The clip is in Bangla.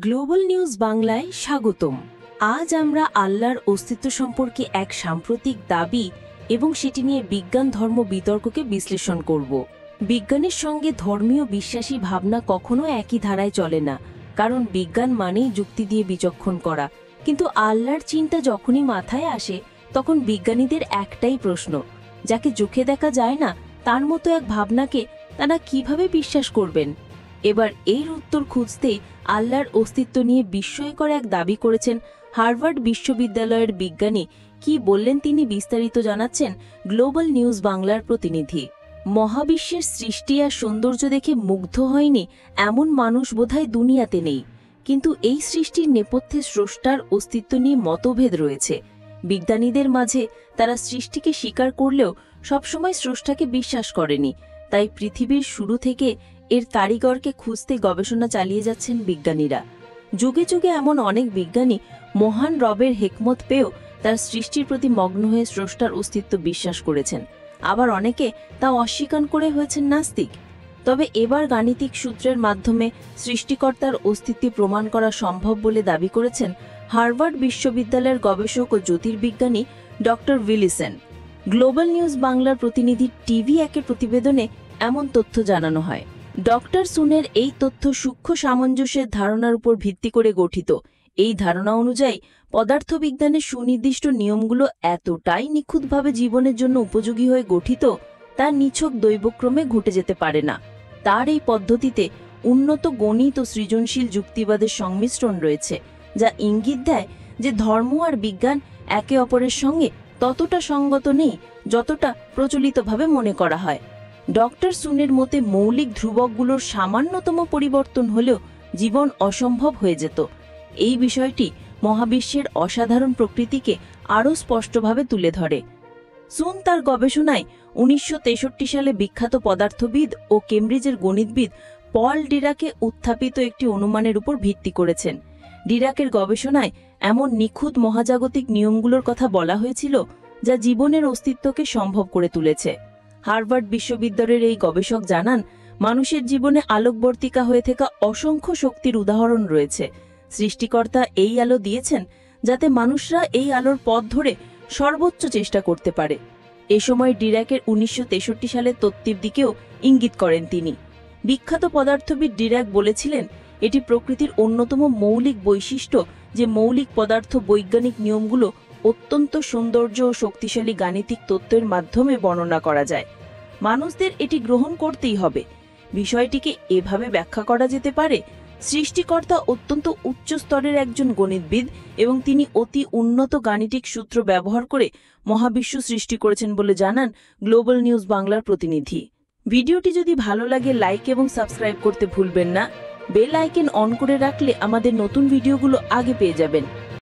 গ্লোবাল নিউজ বাংলায় স্বাগতম। আজ আমরা আল্লাহর অস্তিত্ব সম্পর্কে এক সাম্প্রতিক দাবি এবং সেটি নিয়ে বিজ্ঞান ধর্ম বিতর্ককে বিশ্লেষণ করব। বিজ্ঞানের সঙ্গে ধর্মীয় বিশ্বাসী ভাবনা কখনো একই ধারায় চলে না, কারণ বিজ্ঞান মানেই যুক্তি দিয়ে বিচক্ষণ করা। কিন্তু আল্লাহর চিন্তা যখনই মাথায় আসে, তখন বিজ্ঞানীদের একটাই প্রশ্ন, যাকে চোখে দেখা যায় না তার মতো এক ভাবনাকে তারা কিভাবে বিশ্বাস করবেন? এবার এর উত্তর খুঁজতেই আল্লাহর অস্তিত্ব নিয়ে বিস্ময়কর এক দাবি করেছেন হার্ভার্ড বিশ্ববিদ্যালয়ের বিজ্ঞানী। কি বললেন তিনি বিস্তারিত জানাচ্ছেন গ্লোবাল নিউজ বাংলার প্রতিনিধি। মহাবিশ্বের সৃষ্টি আর সৌন্দর্য দেখে মুগ্ধ হয়নি এমন মানুষ বোধহয় দুনিয়াতে নেই, কিন্তু এই সৃষ্টির নেপথ্যে স্রষ্টার অস্তিত্ব নিয়ে মতভেদ রয়েছে। বিজ্ঞানীদের মাঝে তারা সৃষ্টিকে স্বীকার করলেও সবসময় স্রষ্টাকে বিশ্বাস করেনি। তাই পৃথিবীর শুরু থেকে এর কারিগরকে খুঁজতে গবেষণা চালিয়ে যাচ্ছেন বিজ্ঞানীরা। যুগে যুগে এমন অনেক বিজ্ঞানী মহান রবের হেকমত পেয়েও তার সৃষ্টির প্রতি মগ্ন হয়ে স্রষ্টার অস্তিত্ব বিশ্বাস করেছেন, আবার অনেকে তা অস্বীকার করে হয়েছেন নাস্তিক। তবে এবার গাণিতিক সূত্রের মাধ্যমে সৃষ্টিকর্তার অস্তিত্ব প্রমাণ করা সম্ভব বলে দাবি করেছেন হার্ভার্ড বিশ্ববিদ্যালয়ের গবেষক ও জ্যোতির্বিজ্ঞানী ডক্টর উইলিসন। গ্লোবাল নিউজ বাংলার প্রতিনিধি TV1-এর প্রতিবেদনে এমন তথ্য জানানো হয়। ডক্টর সুনের এই তথ্য সূক্ষ্ম সামঞ্জস্যের ধারণার উপর ভিত্তি করে গঠিত। এই ধারণা অনুযায়ী পদার্থবিজ্ঞানের সুনির্দিষ্ট নিয়মগুলো এতটাই নিখুঁতভাবে জীবনের জন্য উপযোগী হয়ে গঠিত, তা নিছক দৈবক্রমে ঘটে যেতে পারে না। তার এই পদ্ধতিতে উন্নত গণিত ও সৃজনশীল যুক্তিবাদের সংমিশ্রণ রয়েছে, যা ইঙ্গিত দেয় যে ধর্ম আর বিজ্ঞান একে অপরের সঙ্গে ততটা সঙ্গত নেই যতটা প্রচলিতভাবে মনে করা হয়। ডক্টর সুনের মতে মৌলিক ধ্রুবকগুলোর সামান্যতম পরিবর্তন হলেও জীবন অসম্ভব হয়ে যেত। এই বিষয়টি মহাবিশ্বের অসাধারণ প্রকৃতিকে আরও স্পষ্টভাবে তুলে ধরে। সুন তার গবেষণায় 1963 সালে বিখ্যাত পদার্থবিদ ও কেমব্রিজের গণিতবিদ পল ডিরাকে উত্থাপিত একটি অনুমানের উপর ভিত্তি করেছেন। ডিরাকের গবেষণায় এমন নিখুঁত মহাজাগতিক নিয়মগুলোর কথা বলা হয়েছিল যা জীবনের অস্তিত্বকে সম্ভব করে তুলেছে। হার্ভার্ড বিশ্ববিদ্যালয়ের এই গবেষক জানান, মানুষের জীবনে আলোকবর্তিকা হয়ে থাকা অসংখ্য শক্তির উদাহরণ রয়েছে। সৃষ্টিকর্তা এই আলো দিয়েছেন যাতে মানুষরা এই আলোর পথ ধরে সর্বোচ্চ চেষ্টা করতে পারে। এ সময় ডিরাকের 1963 সালের তত্ত্বের দিকেও ইঙ্গিত করেন তিনি। বিখ্যাত পদার্থবিদ ডিরাক বলেছিলেন, এটি প্রকৃতির অন্যতম মৌলিক বৈশিষ্ট্য যে মৌলিক পদার্থ বৈজ্ঞানিক নিয়মগুলো অত্যন্ত সৌন্দর্য ও শক্তিশালী গাণিতিক তত্ত্বের মাধ্যমে বর্ণনা করা যায়। মানুষদের এটি গ্রহণ করতেই হবে। বিষয়টিকে এভাবে ব্যাখ্যা করা যেতে পারে, সৃষ্টিকর্তা অত্যন্ত উচ্চ স্তরের একজন গণিতবিদ এবং তিনি অতি উন্নত গাণিতিক সূত্র ব্যবহার করে মহাবিশ্ব সৃষ্টি করেছেন বলে জানান গ্লোবাল নিউজ বাংলার প্রতিনিধি। ভিডিওটি যদি ভালো লাগে লাইক এবং সাবস্ক্রাইব করতে ভুলবেন না। বেল আইকন অন করে রাখলে আমাদের নতুন ভিডিওগুলো আগে পেয়ে যাবেন।